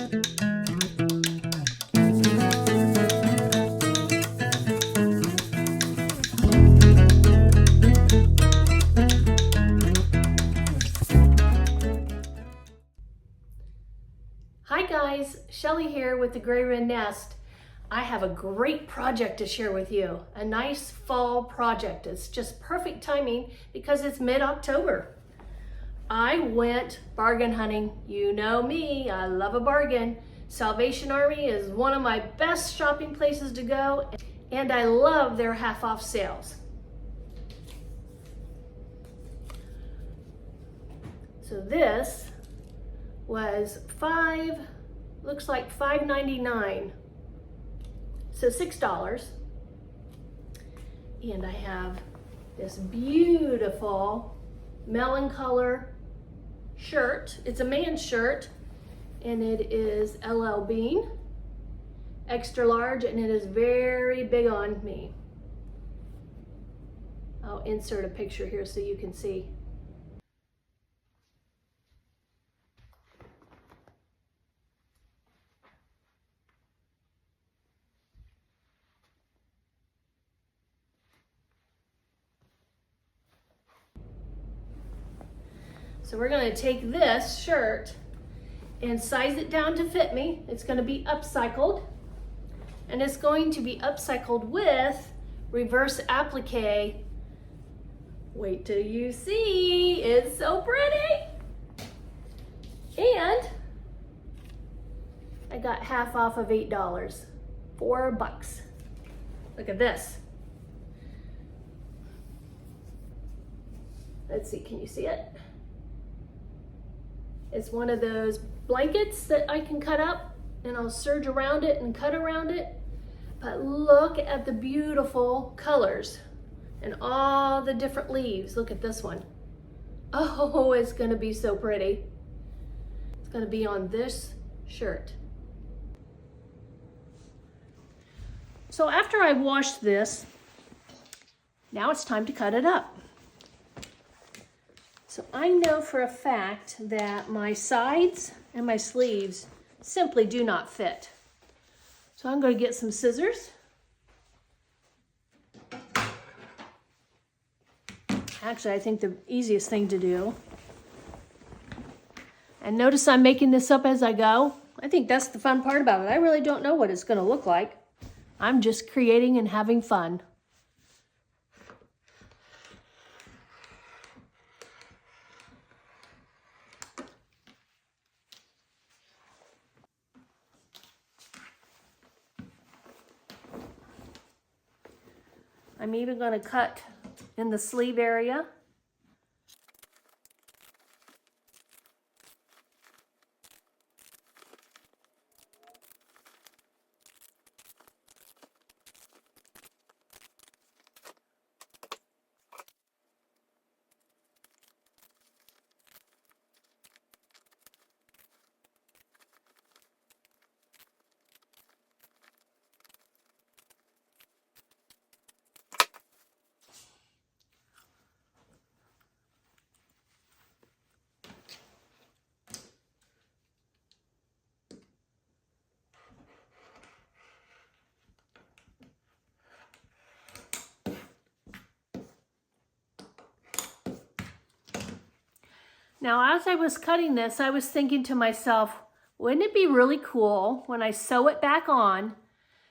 Hi guys, Shelly here with the Gray Wren Nest. I have a great project to share with you, a nice fall project. It's just perfect timing because it's mid-October. I went bargain hunting. You know me, I love a bargain. Salvation Army is one of my best shopping places to go, and I love their half-off sales. So this was looks like $5.99, so $6. And I have this beautiful melon color shirt. It's a man's shirt, and it is LL Bean, extra large, and it is very big on me. I'll insert a picture here so you can see. So we're going to take this shirt and size it down to fit me. It's going to be upcycled, and it's going to be upcycled with reverse applique. Wait till you see, it's so pretty. And I got half off of $8, $4. Look at this. Let's see, can you see it? It's one of those blankets that I can cut up, and I'll serge around it and cut around it. But look at the beautiful colors and all the different leaves. Look at this one. Oh, it's gonna be so pretty. It's gonna be on this shirt. So after I washed this, now it's time to cut it up. So I know for a fact that my sides and my sleeves simply do not fit. So I'm going to get some scissors. Actually, I think the easiest thing to do. And notice I'm making this up as I go. I think that's the fun part about it. I really don't know what it's going to look like. I'm just creating and having fun. I'm even going to cut in the sleeve area. Now, as I was cutting this, I was thinking to myself, wouldn't it be really cool when I sew it back on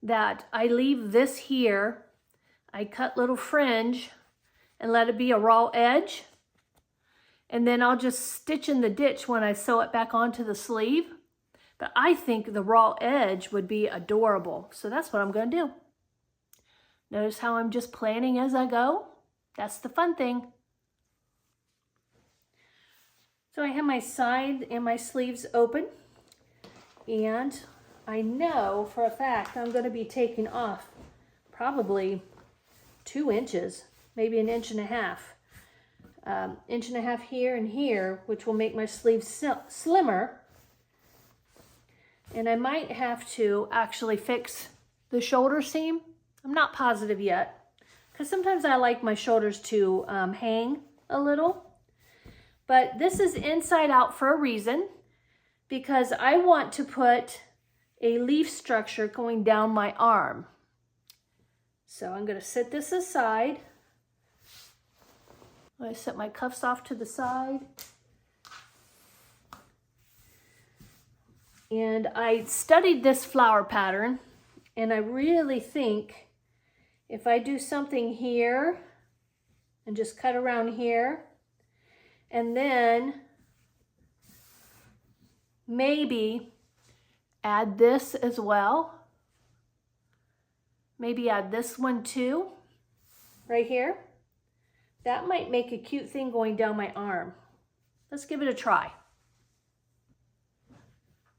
that I leave this here, I cut little fringe and let it be a raw edge, and then I'll just stitch in the ditch when I sew it back onto the sleeve. But I think the raw edge would be adorable, so that's what I'm going to do. Notice how I'm just planning as I go? That's the fun thing. So I have my side and my sleeves open, and I know for a fact I'm going to be taking off probably 2 inches, maybe 1.5 inches. 1.5 inches here and here, which will make my sleeves slimmer. And I might have to actually fix the shoulder seam. I'm not positive yet, because sometimes I like my shoulders to hang a little. But this is inside out for a reason. because I want to put a leaf structure going down my arm. So I'm going to set this aside. I set my cuffs off to the side. And I studied this flower pattern, and I really think if I do something here and just cut around here, and then maybe add this as well. Maybe add this one too, right here. That might make a cute thing going down my arm. Let's give it a try.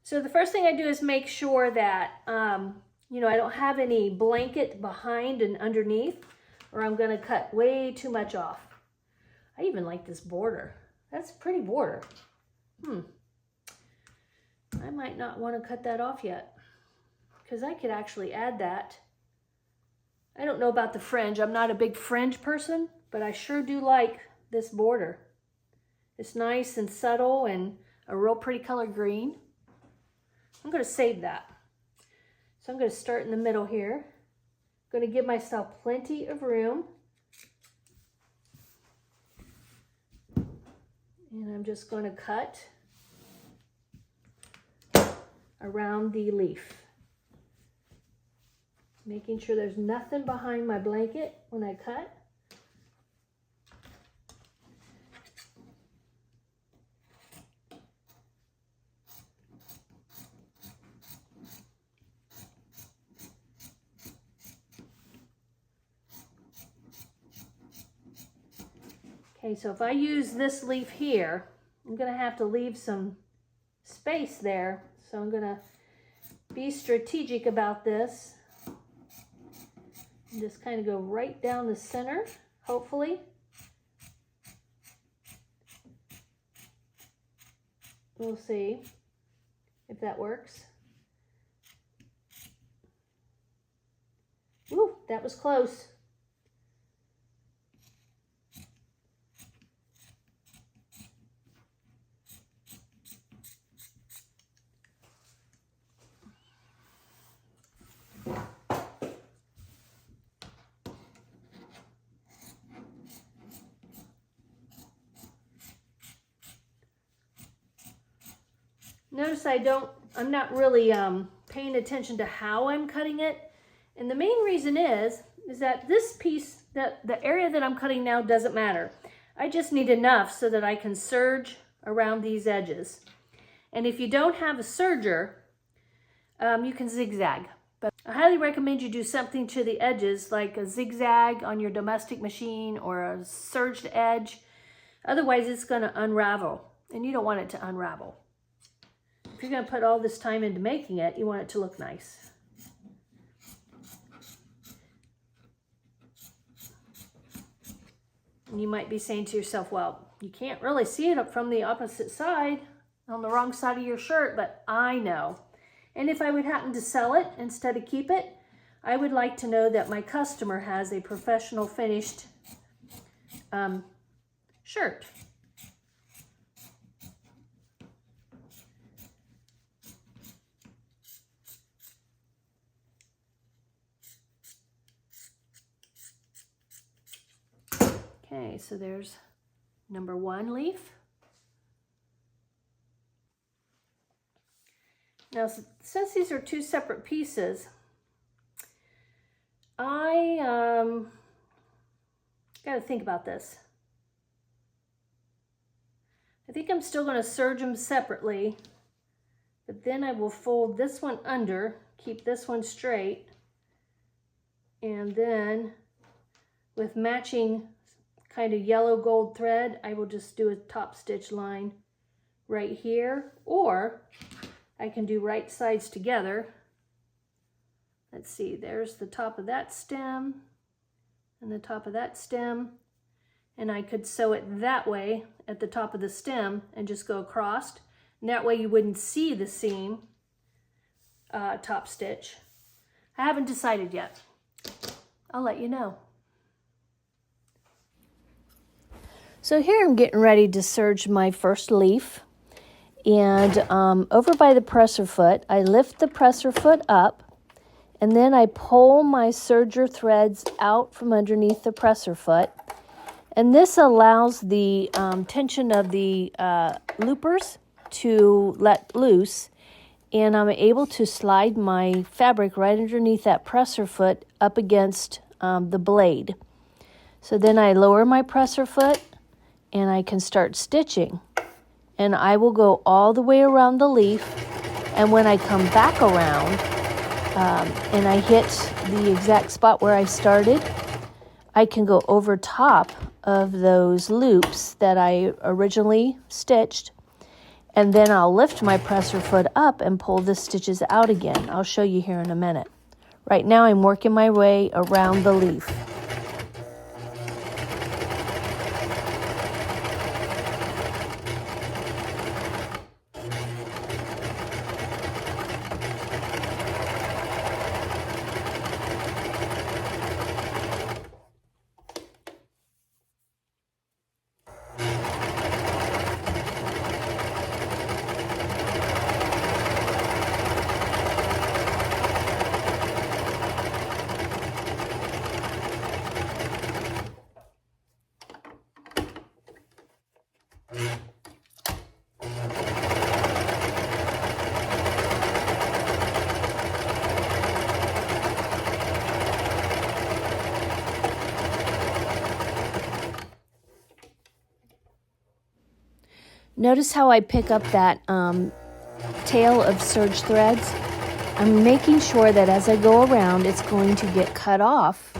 So the first thing I do is make sure that, you know, I don't have any blanket behind and underneath, or I'm gonna cut way too much off. I even like this border. That's a pretty border. I might not want to cut that off yet, because I could actually add that. I don't know about the fringe. I'm not a big fringe person, but I sure do like this border. It's nice and subtle and a real pretty color green. I'm going to save that. So I'm going to start in the middle here. I'm going to give myself plenty of room. And I'm just going to cut around the leaf, making sure there's nothing behind my blanket when I cut. Okay, so if I use this leaf here, I'm going to have to leave some space there. So I'm going to be strategic about this and just kind of go right down the center, hopefully. We'll see if that works. Ooh, that was close. Notice I'm not really paying attention to how I'm cutting it. And the main reason is that this piece, the area that I'm cutting now doesn't matter. I just need enough so that I can serge around these edges. And if you don't have a serger, you can zigzag. But I highly recommend you do something to the edges, like a zigzag on your domestic machine or a serged edge. Otherwise, it's going to unravel, and you don't want it to unravel. If you're going to put all this time into making it, you want it to look nice. And you might be saying to yourself, well, you can't really see it up from the opposite side, on the wrong side of your shirt, but I know. And if I would happen to sell it instead of keep it, I would like to know that my customer has a professional finished shirt. Okay, so there's number one leaf. Now, since these are two separate pieces, I got to think about this. I think I'm still going to serge them separately, but then I will fold this one under, keep this one straight, and then with matching kind of yellow gold thread, I will just do a top stitch line right here, or I can do right sides together. Let's see, there's the top of that stem and the top of that stem, and I could sew it that way at the top of the stem and just go across, and that way you wouldn't see the seam top stitch. I haven't decided yet. I'll let you know. So here I'm getting ready to serge my first leaf, And over by the presser foot, I lift the presser foot up, and then I pull my serger threads out from underneath the presser foot. And this allows the tension of the loopers to let loose, and I'm able to slide my fabric right underneath that presser foot up against the blade. So then I lower my presser foot, and I can start stitching. And I will go all the way around the leaf, and when I come back around and I hit the exact spot where I started, I can go over top of those loops that I originally stitched, and then I'll lift my presser foot up and pull the stitches out again. I'll show you here in a minute. Right now I'm working my way around the leaf. Notice how I pick up that tail of serge threads. I'm making sure that as I go around, it's going to get cut off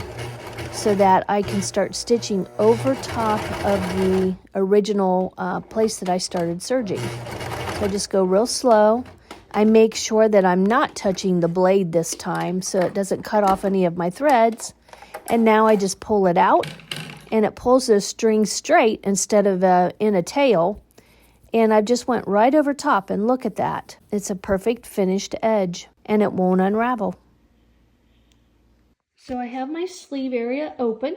so that I can start stitching over top of the original place that I started serging. So I just go real slow. I make sure that I'm not touching the blade this time so it doesn't cut off any of my threads. And now I just pull it out, and it pulls the string straight instead of in a tail. And I just went right over top, and look at that. It's a perfect finished edge, and it won't unravel. So I have my sleeve area open,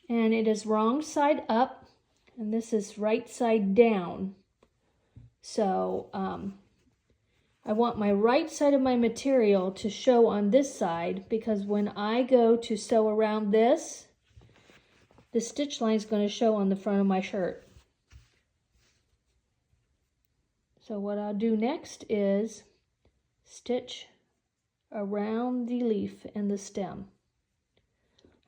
and it is wrong side up, and this is right side down. So I want my right side of my material to show on this side, because when I go to sew around this, the stitch line is going to show on the front of my shirt. So what I'll do next is stitch around the leaf and the stem.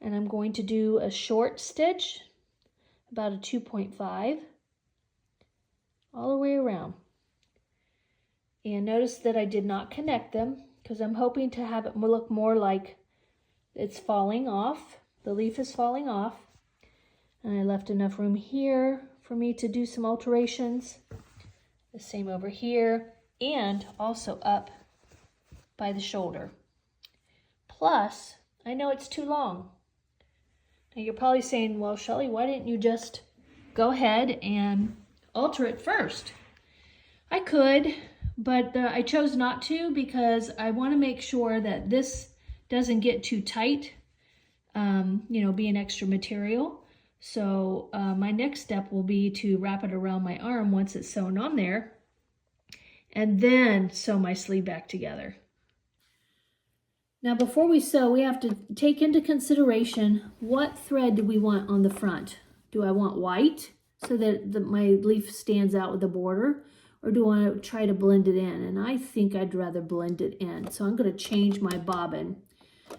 And I'm going to do a short stitch, about a 2.5, all the way around. And notice that I did not connect them, because I'm hoping to have it look more like it's falling off. The leaf is falling off. And I left enough room here for me to do some alterations. The same over here, and also up by the shoulder. Plus, I know it's too long. Now you're probably saying, well, Shelly, why didn't you just go ahead and alter it first? I could, but I chose not to, because I want to make sure that this doesn't get too tight, being extra material. So my next step will be to wrap it around my arm once it's sewn on there, and then sew my sleeve back together. Now before we sew, we have to take into consideration what thread do we want on the front. Do I want white so that my leaf stands out with the border, or do I want to try to blend it in? And I think I'd rather blend it in. So I'm going to change my bobbin.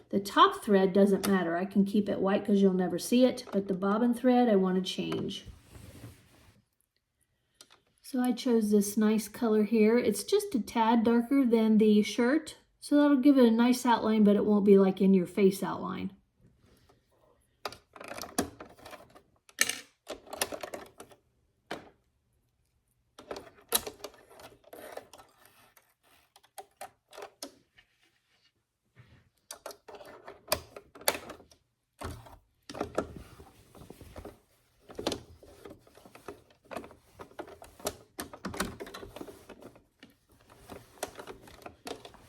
The top thread doesn't matter. I can keep it white because you'll never see it, but the bobbin thread I want to change. So I chose this nice color here. It's just a tad darker than the shirt, so that'll give it a nice outline, but it won't be like in your face outline.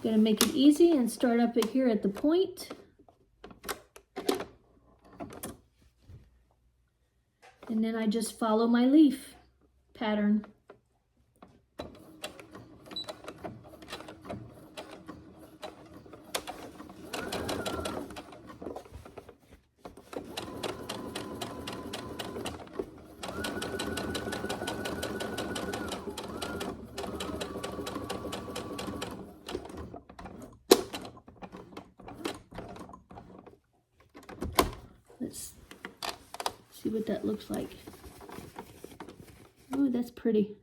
Gonna make it easy and start up it here at the point. And then I just follow my leaf pattern. See what that looks like. Oh, that's pretty.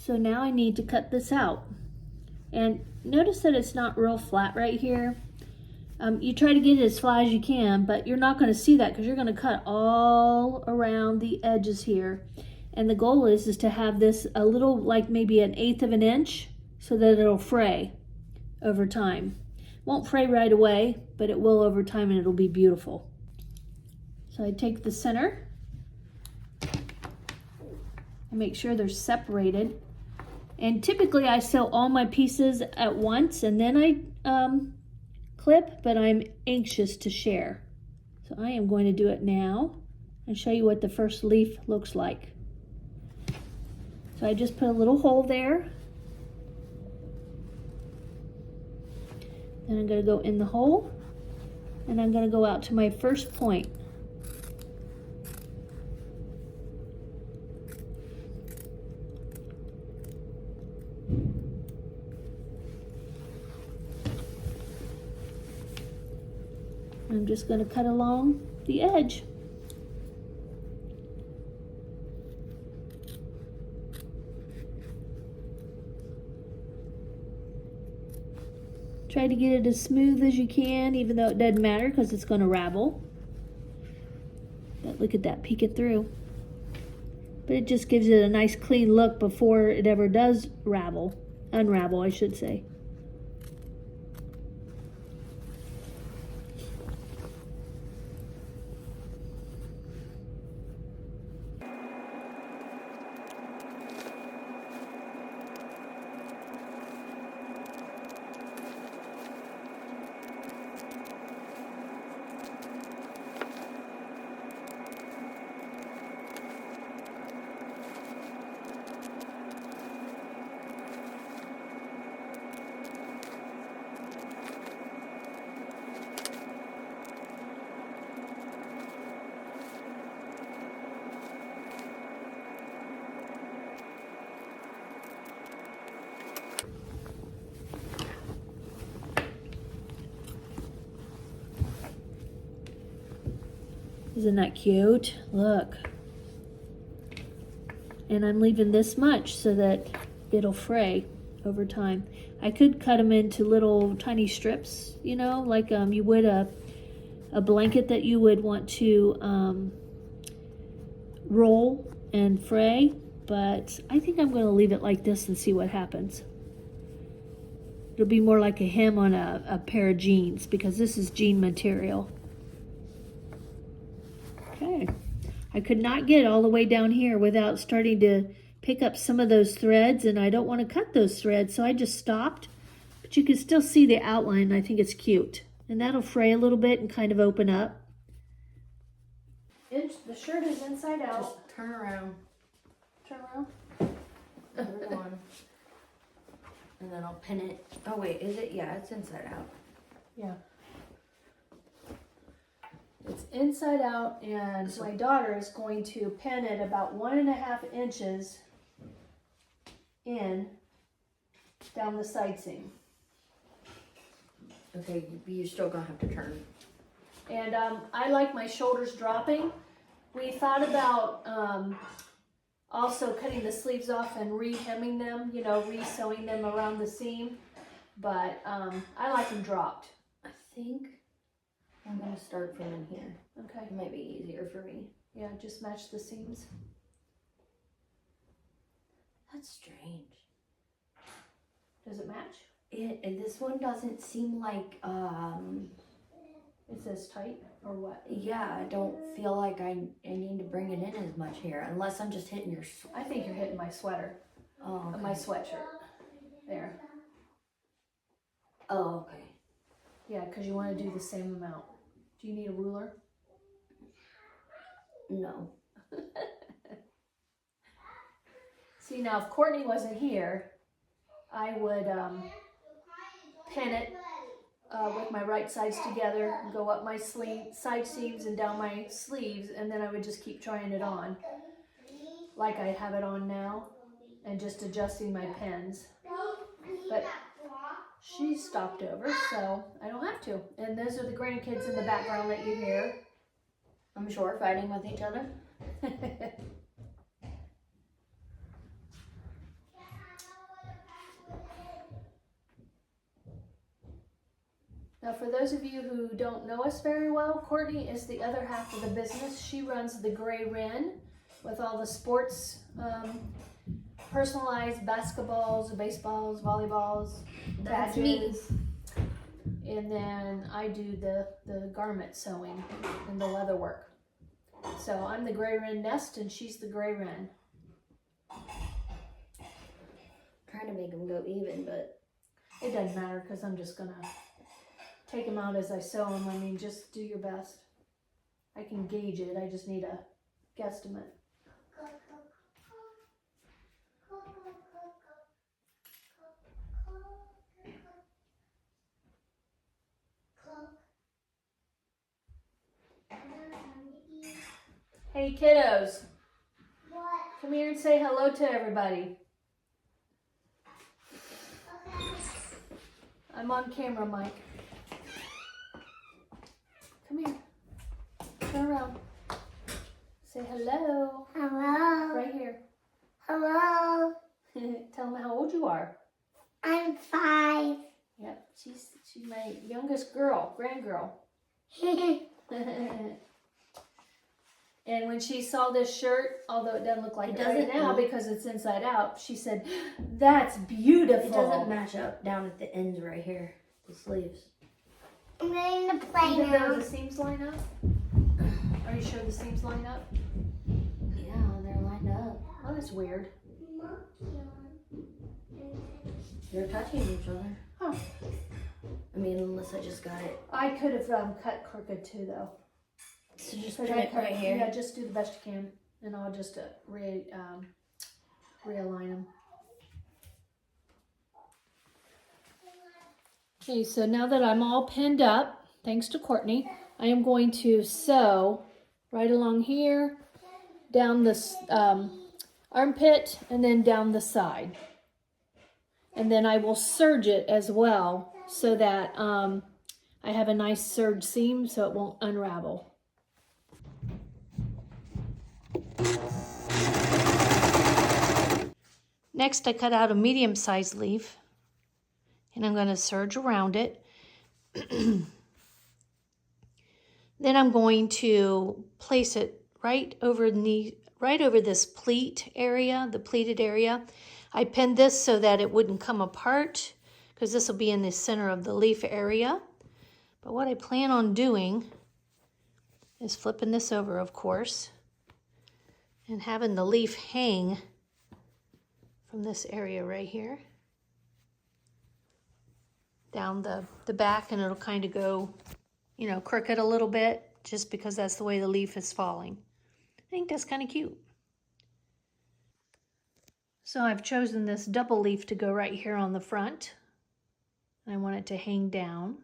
So now I need to cut this out. And notice that it's not real flat right here. You try to get it as flat as you can, but you're not going to see that because you're going to cut all around the edges here. And the goal is to have this a little, like maybe 1/8 of an inch, so that it'll fray over time. Won't fray right away, but it will over time, and it'll be beautiful. So I take the center and make sure they're separated. And typically I sew all my pieces at once and then I clip, but I'm anxious to share. So I am going to do it now and show you what the first leaf looks like. So I just put a little hole there. Then I'm going to go in the hole and I'm going to go out to my first point. I'm just going to cut along the edge. Try to get it as smooth as you can, even though it doesn't matter because it's going to ravel. But look at that, peek it through. But it just gives it a nice clean look before it ever does unravel, I should say. Isn't that cute? Look. And I'm leaving this much so that it'll fray over time. I could cut them into little tiny strips, you know, like you would a blanket that you would want to roll and fray, but I think I'm going to leave it like this and see what happens. It'll be more like a hem on a pair of jeans because this is jean material. Okay, I could not get all the way down here without starting to pick up some of those threads, and I don't want to cut those threads, so I just stopped. But you can still see the outline, and I think it's cute. And that'll fray a little bit and kind of open up. The shirt is inside out. Just turn around. Turn around. Hold on. And then I'll pin it. Oh wait, is it? Yeah, it's inside out. Yeah. It's inside out, and my daughter is going to pin it about 1.5 inches in down the side seam. Okay, you're still gonna have to turn. And I like my shoulders dropping. We thought about also cutting the sleeves off and re-hemming them, you know, re-sewing them around the seam. But I like them dropped. I think I'm gonna start from in here. Okay. It might be easier for me. Yeah, just match the seams. That's strange. Does it match? And this one doesn't seem like It says tight or what? yeah, I don't feel like I need to bring it in as much here unless I'm just hitting your I think you're hitting my sweater. Oh, okay. My sweatshirt. There. Oh, okay. Yeah, because you want to do the same amount. Do you need a ruler? No. See, now if Courtney wasn't here, I would pin it with my right sides together, go up my side seams and down my sleeves, and then I would just keep trying it on like I have it on now and just adjusting my pins. But she stopped over, so I don't have to. And those are the grandkids in the background that you hear. I'm sure, fighting with each other. Now, for those of you who don't know us very well, Courtney is the other half of the business. She runs the Gray Wren with all the sports, personalized basketballs, baseballs, volleyballs, That's badges. And then I do the garment sewing and the leather work. So I'm the Gray Wren nest and she's the Gray Wren. Trying to make them go even, but it doesn't matter because I'm just gonna take them out as I sew them. I mean, just do your best. I can gauge it. I just need a guesstimate. Hey kiddos. What? Come here and say hello to everybody. Okay. I'm on camera, Mike. Come here. Turn around. Say hello. Hello. Right here. Hello. Tell them how old you are. I'm 5. Yep, she's my youngest girl, grandgirl. And when she saw this shirt, although it doesn't look like it right now because it's inside out, she said, "That's beautiful." it doesn't match up down at the ends right here, the sleeves. I'm going to play Even now. though the seams line up? Are you sure the seams line up? Yeah, they're lined up. Oh, that's weird. They're touching each other. Huh. I mean, unless I just got it. I could have cut crooked too, though. So just But put I it right here. Yeah, just do the best you can, and I'll just realign them. Okay, so now that I'm all pinned up, thanks to Courtney, I am going to sew right along here, down this armpit, and then down the side. And then I will serge it as well so that I have a nice serge seam so it won't unravel. Next, I cut out a medium-sized leaf, and I'm going to serge around it. Then I'm going to place it right over this pleat area, the pleated area. I pinned this so that it wouldn't come apart because this will be in the center of the leaf area. But what I plan on doing is flipping this over, of course, and having the leaf hang from this area right here down the back, and it'll kind of go, crooked a little bit just because that's the way the leaf is falling. I think that's kind of cute. So I've chosen this double leaf to go right here on the front. I want it to hang down.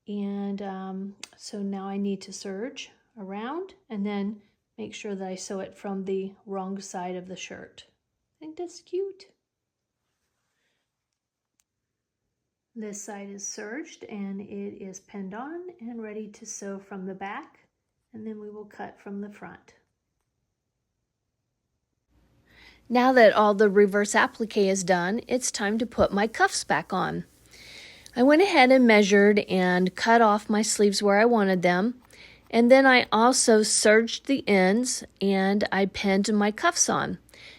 And so now I need to serge around and then make sure that I sew it from the wrong side of the shirt. I think that's cute. This side is serged and it is pinned on and ready to sew from the back, and then we will cut from the front. Now that all the reverse applique is done, it's time to put my cuffs back on. I went ahead and measured and cut off my sleeves where I wanted them, and then I also serged the ends and I pinned my cuffs on.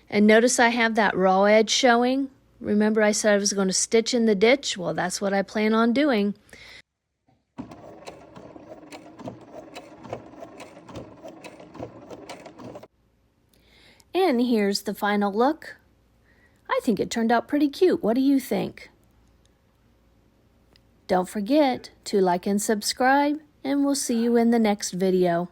And notice I have that raw edge showing. Remember I said I was going to stitch in the ditch? Well, that's what I plan on doing. And here's the final look. I think it turned out pretty cute. What do you think? Don't forget to like and subscribe, and we'll see you in the next video.